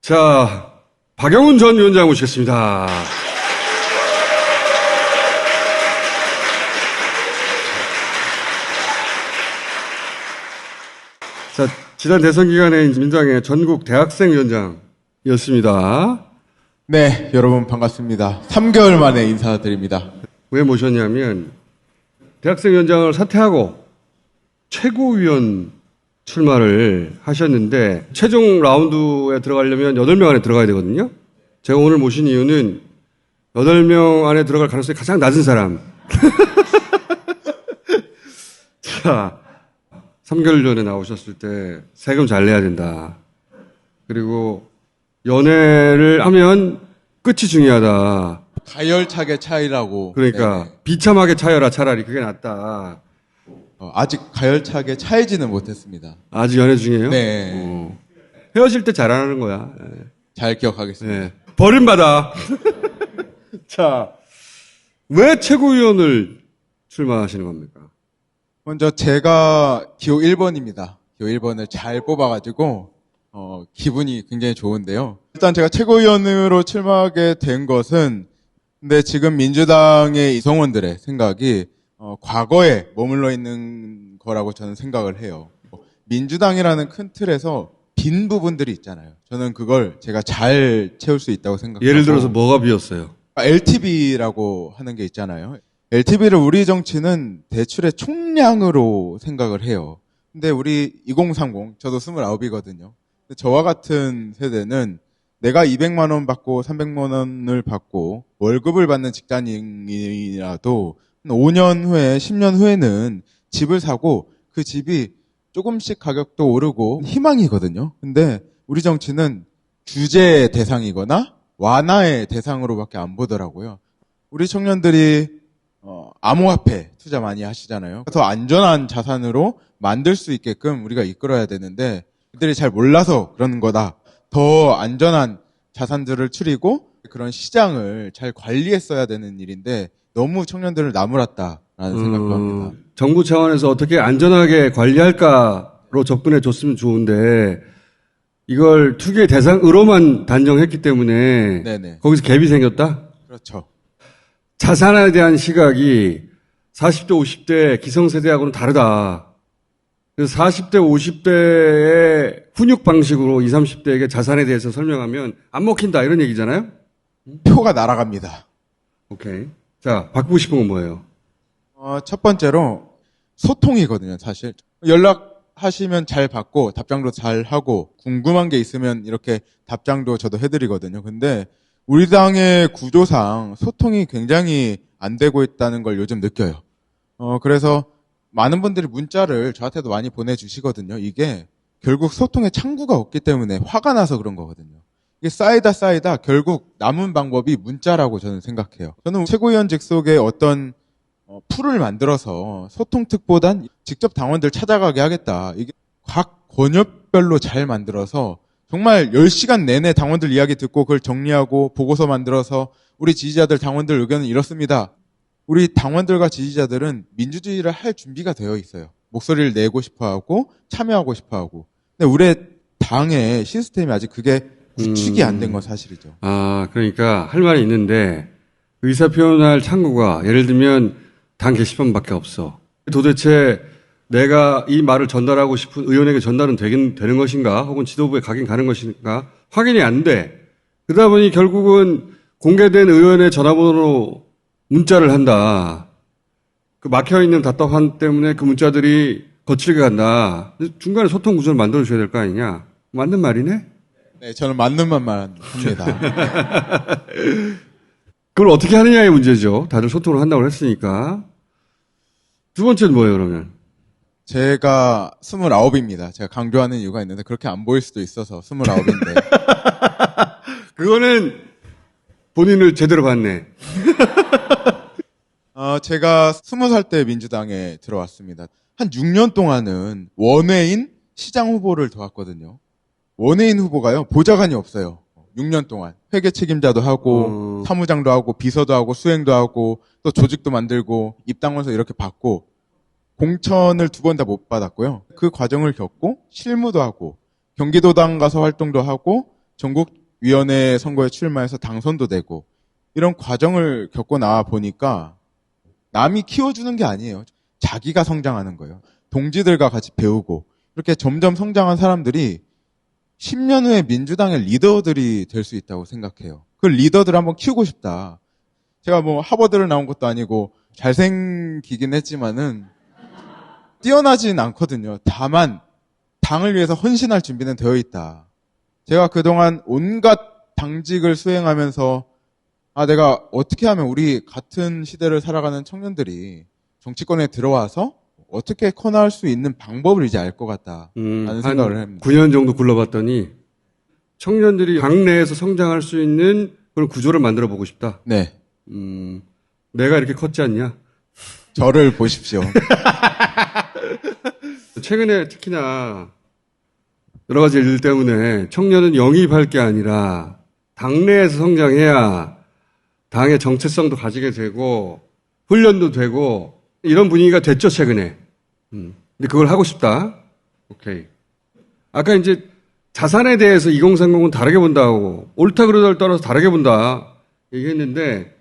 자, 박영훈 전 위원장 모시겠습니다. 자, 지난 대선 기간에 민주당의 전국 대학생위원장이었습니다. 네, 여러분 반갑습니다. 3개월 만에 인사드립니다. 왜 모셨냐면 대학생위원장을 사퇴하고 최고위원 출마를 하셨는데 최종 라운드에 들어가려면 8명 안에 들어가야 되거든요. 제가 오늘 모신 이유는 8명 안에 들어갈 가능성이 가장 낮은 사람. 자, 3개월 전에 나오셨을 때 세금 잘 내야 된다. 그리고 연애를 하면 끝이 중요하다. 가열차게 차이라고. 그러니까 네. 비참하게 차여라 차라리 그게 낫다. 아직 가열차게 차이지는 못했습니다. 아직 연애 중이에요? 네. 헤어질 때 잘하는 거야. 네. 잘 기억하겠습니다. 네. 버림받아. 자, 왜 최고위원을 출마하시는 겁니까? 먼저 제가 기호 1번입니다. 기호 1번을 잘 뽑아가지고 기분이 굉장히 좋은데요. 일단 제가 최고위원으로 출마하게 된 것은 근데 지금 민주당의 이성원들의 생각이 과거에 머물러 있는 거라고 저는 생각을 해요. 민주당이라는 큰 틀에서 빈 부분들이 있잖아요. 저는 그걸 제가 잘 채울 수 있다고 생각하고. 예를 들어서 뭐가 비었어요? LTV라고 하는 게 있잖아요. LTV를 우리 정치는 대출의 총량으로 생각을 해요. 근데 우리 2030, 저도 29이거든요. 저와 같은 세대는 내가 200만 원 받고 300만 원을 받고 월급을 받는 직장인이라도 5년 후에 10년 후에는 집을 사고 그 집이 조금씩 가격도 오르고 희망이거든요. 근데 우리 정치는 규제의 대상이거나 완화의 대상으로밖에 안 보더라고요. 우리 청년들이 암호화폐 투자 많이 하시잖아요. 더 안전한 자산으로 만들 수 있게끔 우리가 이끌어야 되는데 그들이 잘 몰라서 그러는 거다. 더 안전한 자산들을 추리고 그런 시장을 잘 관리했어야 되는 일인데 너무 청년들을 나무랐다라는 생각도 합니다. 정부 차원에서 어떻게 안전하게 관리할까로 접근해 줬으면 좋은데 이걸 투기의 대상으로만 단정했기 때문에 네네. 거기서 갭이 생겼다? 그렇죠. 자산에 대한 시각이 40대, 50대 기성세대하고는 다르다. 그래서 40대, 50대의 훈육 방식으로 20, 30대에게 자산에 대해서 설명하면 안 먹힌다 이런 얘기잖아요? 표가 날아갑니다. 오케이. 자, 바꾸고 싶은 건 뭐예요? 첫 번째로 소통이거든요, 사실. 연락하시면 잘 받고 답장도 잘 하고 궁금한 게 있으면 이렇게 답장도 저도 해드리거든요. 근데 우리 당의 구조상 소통이 굉장히 안 되고 있다는 걸 요즘 느껴요. 그래서 많은 분들이 문자를 저한테도 많이 보내주시거든요. 이게 결국 소통의 창구가 없기 때문에 화가 나서 그런 거거든요. 이게 쌓이다 결국 남은 방법이 문자라고 저는 생각해요. 저는 최고위원직 속에 어떤 풀을 만들어서 소통특보단 직접 당원들 찾아가게 하겠다. 이게 각 권역별로 잘 만들어서 정말 10시간 내내 당원들 이야기 듣고 그걸 정리하고 보고서 만들어서 우리 지지자들 당원들 의견은 이렇습니다. 우리 당원들과 지지자들은 민주주의를 할 준비가 되어 있어요. 목소리를 내고 싶어하고 참여하고 싶어하고. 근데 우리 당의 시스템이 아직 그게 구축이 안 된 건 사실이죠. 아, 그러니까 할 말이 있는데 의사 표현할 창구가 예를 들면 당 게시판밖에 없어. 도대체 내가 이 말을 전달하고 싶은 의원에게 전달은 되는 것인가? 혹은 지도부에 가긴 가는 것인가? 확인이 안 돼. 그러다 보니 결국은 공개된 의원의 전화번호로 문자를 한다. 그 막혀있는 답답함 때문에 그 문자들이 거칠게 간다. 중간에 소통 구조를 만들어줘야 될 거 아니냐? 맞는 말이네? 네, 저는 맞는 말만 합니다. 그걸 어떻게 하느냐의 문제죠. 다들 소통을 한다고 했으니까. 두 번째는 뭐예요, 그러면? 제가 29입니다. 제가 강조하는 이유가 있는데 그렇게 안 보일 수도 있어서 29인데. 그거는 본인을 제대로 봤네. 제가 20살 때 민주당에 들어왔습니다. 한 6년 동안은 원외인 시장 후보를 도왔거든요. 원외인 후보가요, 보좌관이 없어요. 6년 동안. 회계 책임자도 하고, 사무장도 하고, 비서도 하고, 수행도 하고, 또 조직도 만들고, 입당원서 이렇게 받고, 공천을 2번 다 못 받았고요. 그 과정을 겪고, 실무도 하고, 경기도당 가서 활동도 하고, 전국위원회 선거에 출마해서 당선도 되고 이런 과정을 겪고 나와 보니까 남이 키워주는 게 아니에요. 자기가 성장하는 거예요. 동지들과 같이 배우고 이렇게 점점 성장한 사람들이 10년 후에 민주당의 리더들이 될 수 있다고 생각해요. 그 리더들 한번 키우고 싶다. 제가 뭐 하버드를 나온 것도 아니고 잘생기긴 했지만은 뛰어나진 않거든요. 다만 당을 위해서 헌신할 준비는 되어 있다. 제가 그동안 온갖 당직을 수행하면서 내가 어떻게 하면 우리 같은 시대를 살아가는 청년들이 정치권에 들어와서 어떻게 커나갈 수 있는 방법을 이제 알 것 같다라는 생각을 합니다. 9년 정도 굴러봤더니 청년들이 당 내에서 성장할 수 있는 그런 구조를 만들어 보고 싶다. 네. 내가 이렇게 컸지 않냐? 저를 보십시오. 최근에 특히나 여러 가지 일 때문에 청년은 영입할 게 아니라 당내에서 성장해야 당의 정체성도 가지게 되고 훈련도 되고 이런 분위기가 됐죠, 최근에. 근데 그걸 하고 싶다. 오케이. 아까 이제 자산에 대해서 2030은 다르게 본다고 옳다 그르다를 떠나서 다르게 본다 얘기했는데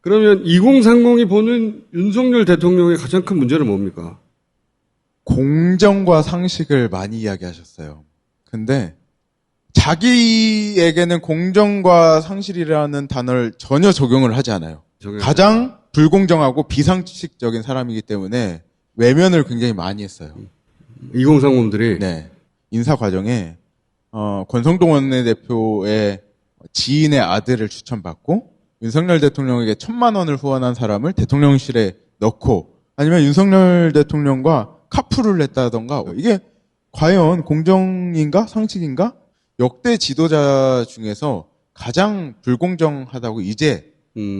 그러면 2030이 보는 윤석열 대통령의 가장 큰 문제는 뭡니까? 공정과 상식을 많이 이야기하셨어요. 근데 자기에게는 공정과 상식이라는 단어를 전혀 적용을 하지 않아요. 가장 불공정하고 비상식적인 사람이기 때문에 외면을 굉장히 많이 했어요. 2030들이? 네. 인사 과정에 권성동 원내대표의 지인의 아들을 추천받고 윤석열 대통령에게 1,000만 원을 후원한 사람을 대통령실에 넣고 아니면 윤석열 대통령과 카풀을 했다던가 이게 과연 공정인가 상식인가? 역대 지도자 중에서 가장 불공정하다고 이제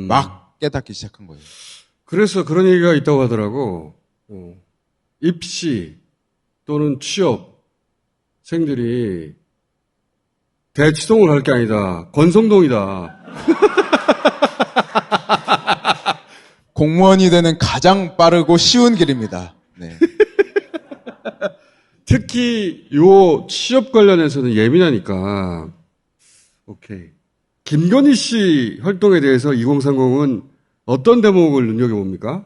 막 깨닫기 시작한 거예요. 그래서 그런 얘기가 있다고 하더라고. 입시 또는 취업생들이 대치동을 할 게 아니다. 권성동이다. 공무원이 되는 가장 빠르고 쉬운 길입니다. 네. 특히 요 취업 관련해서는 예민하니까. 오케이. 김건희 씨 활동에 대해서 2030은 어떤 대목을 눈여겨봅니까?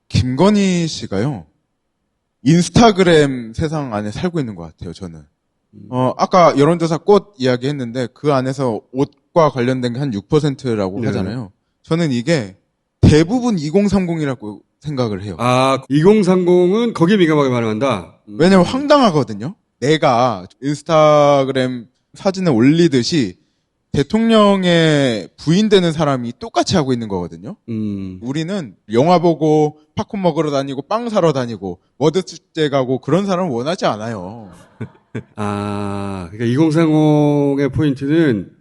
김건희 씨가요. 인스타그램 세상 안에 살고 있는 것 같아요, 저는. 아까 여론조사 꽃 이야기했는데 그 안에서 옷과 관련된 게 한 6%라고 네. 하잖아요. 저는 이게 대부분 2030이라고 생각을 해요. 2030은 거기에 민감하게 반응한다. 왜냐면 황당하거든요. 내가 인스타그램 사진을 올리듯이 대통령의 부인 되는 사람이 똑같이 하고 있는 거거든요. 우리는 영화 보고 팝콘 먹으러 다니고 빵 사러 다니고 워드 축제 가고 그런 사람을 원하지 않아요. 그러니까 2030의 포인트는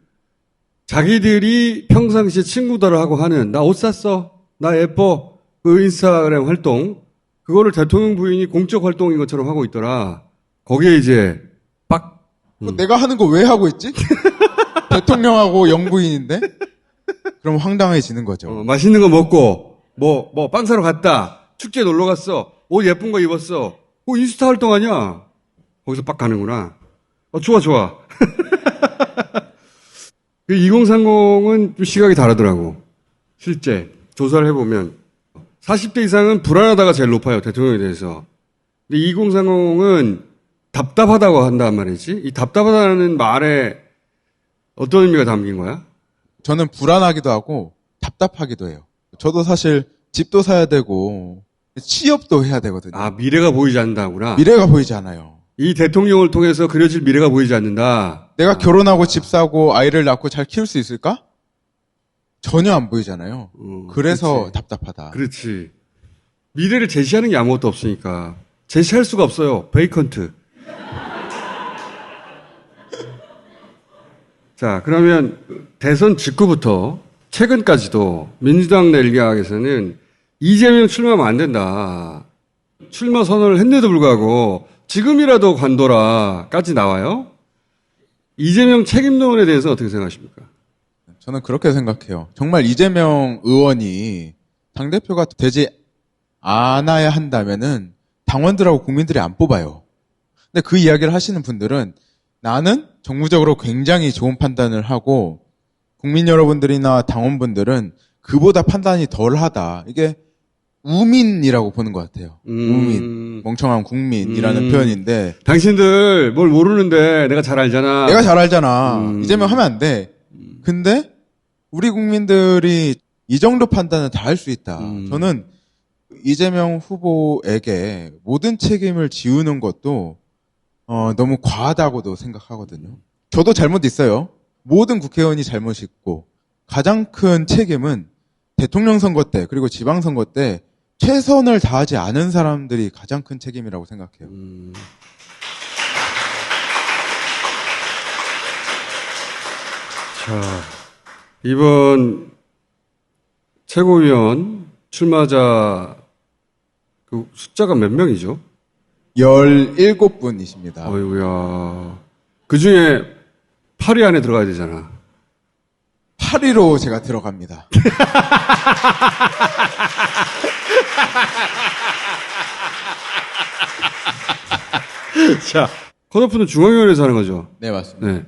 자기들이 평상시에 친구들을 하고 하는 나 옷 샀어, 나 예뻐, 그 인스타그램 활동 그거를 대통령 부인이 공적 활동인 것처럼 하고 있더라. 거기에 이제 빡. 내가 하는 거 왜 하고 있지? 대통령하고 영부인인데? 그럼 황당해지는 거죠. 맛있는 거 먹고 빵 사러 갔다. 축제 놀러 갔어. 옷 예쁜 거 입었어. 인스타 활동 아니야? 거기서 빡 가는구나. 좋아. 2030은 좀 시각이 다르더라고. 실제 조사를 해보면 40대 이상은 불안하다가 제일 높아요. 대통령에 대해서. 근데 2030은 답답하다고 한단 말이지. 이 답답하다는 말에 어떤 의미가 담긴 거야? 저는 불안하기도 하고 답답하기도 해요. 저도 사실 집도 사야 되고 취업도 해야 되거든요. 미래가 보이지 않는다구나. 미래가 보이지 않아요. 이 대통령을 통해서 그려질 미래가 보이지 않는다. 내가 결혼하고 집 사고 아이를 낳고 잘 키울 수 있을까? 전혀 안 보이잖아요. 그래서 그렇지. 답답하다. 그렇지. 미래를 제시하는 게 아무것도 없으니까. 제시할 수가 없어요. 베이컨트. 자, 그러면 대선 직후부터 최근까지도 민주당 내각에서는 이재명 출마하면 안 된다. 출마 선언을 했는데도 불구하고 지금이라도 관둬라까지 나와요. 이재명 책임론에 대해서 어떻게 생각하십니까? 저는 그렇게 생각해요. 정말 이재명 의원이 당대표가 되지 않아야 한다면은 당원들하고 국민들이 안 뽑아요. 근데 그 이야기를 하시는 분들은 나는 정무적으로 굉장히 좋은 판단을 하고 국민 여러분들이나 당원분들은 그보다 판단이 덜하다. 이게 우민이라고 보는 것 같아요. 우민, 멍청한 국민이라는 표현인데 당신들 뭘 모르는데 내가 잘 알잖아. 내가 잘 알잖아. 이재명 하면 안 돼. 근데 우리 국민들이 이 정도 판단은 다 할 수 있다. 저는 이재명 후보에게 모든 책임을 지우는 것도 너무 과하다고도 생각하거든요. 저도 잘못 있어요. 모든 국회의원이 잘못 있고 가장 큰 책임은 대통령 선거 때 그리고 지방선거 때 최선을 다하지 않은 사람들이 가장 큰 책임이라고 생각해요. 자, 이번 최고위원 출마자 그 숫자가 몇 명이죠? 17분이십니다. 어이구야. 그 중에 8위 안에 들어가야 되잖아. 8위로 제가 들어갑니다. 자, 컷오프는 중앙위원회에서 하는 거죠? 네, 맞습니다. 네.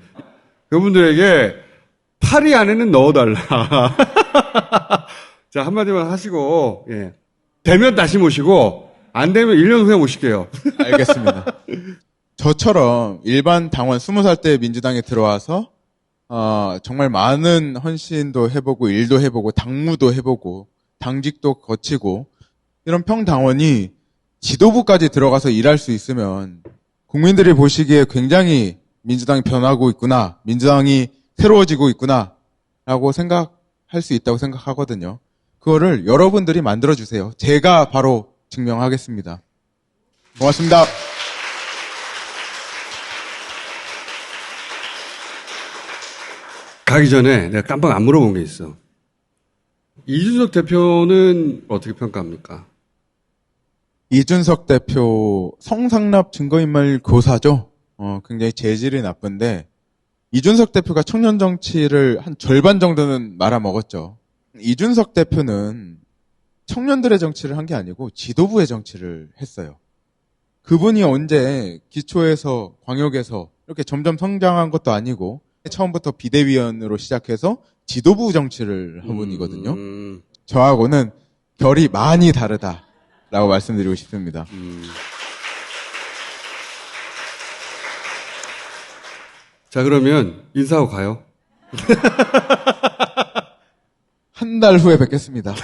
그분들에게 8위 안에는 넣어달라. 자, 한마디만 하시고, 예. 되면 다시 모시고, 안 되면 1년 후에 모실게요. 알겠습니다. 저처럼 일반 당원 20살 때 민주당에 들어와서 정말 많은 헌신도 해보고 일도 해보고 당무도 해보고 당직도 거치고 이런 평당원이 지도부까지 들어가서 일할 수 있으면 국민들이 보시기에 굉장히 민주당이 변하고 있구나, 민주당이 새로워지고 있구나 라고 생각할 수 있다고 생각하거든요. 그거를 여러분들이 만들어주세요. 제가 바로 증명하겠습니다. 고맙습니다. 가기 전에 내가 깜빡 안 물어본 게 있어. 이준석 대표는 어떻게 평가합니까? 이준석 대표 성상납 증거인멸 교사죠. 굉장히 재질이 나쁜데 이준석 대표가 청년 정치를 한 절반 정도는 말아먹었죠. 이준석 대표는 청년들의 정치를 한 게 아니고 지도부의 정치를 했어요. 그분이 언제 기초에서 광역에서 이렇게 점점 성장한 것도 아니고 처음부터 비대위원으로 시작해서 지도부 정치를 한 분이거든요. 저하고는 결이 많이 다르다라고 말씀드리고 싶습니다. 자, 그러면 인사하고 가요. 한 달 후에 뵙겠습니다.